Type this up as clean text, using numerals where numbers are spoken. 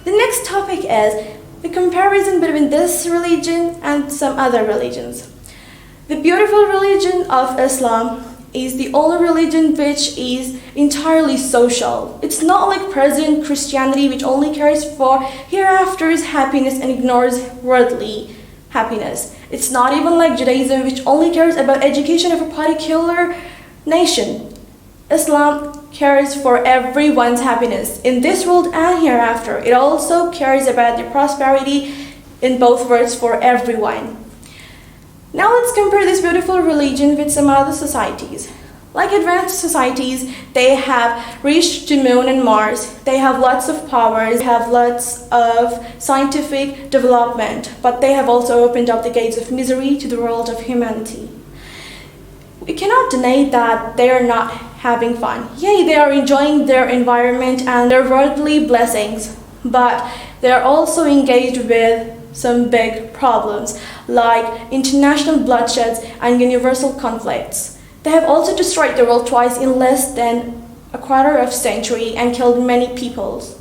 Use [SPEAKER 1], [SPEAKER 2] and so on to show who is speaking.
[SPEAKER 1] The next topic is the comparison between this religion and some other religions. The beautiful religion of Islam is the only religion which is entirely social. It's not like present Christianity, which only cares for hereafter's happiness and ignores worldly happiness. It's not even like Judaism, which only cares about education of a particular nation. Islam cares for everyone's happiness in this world and hereafter. It also cares about the prosperity in both worlds for everyone. Now let's compare this beautiful religion with some other societies. Like advanced societies, they have reached the moon and Mars. They have lots of powers, they have lots of scientific development, but they have also opened up the gates of misery to the world of humanity. We cannot deny that they are not having fun. Yay, they are enjoying their environment and their worldly blessings, but they are also engaged with some big problems like international bloodsheds and universal conflicts. They have also destroyed the world twice in less than a quarter of a century and killed many peoples.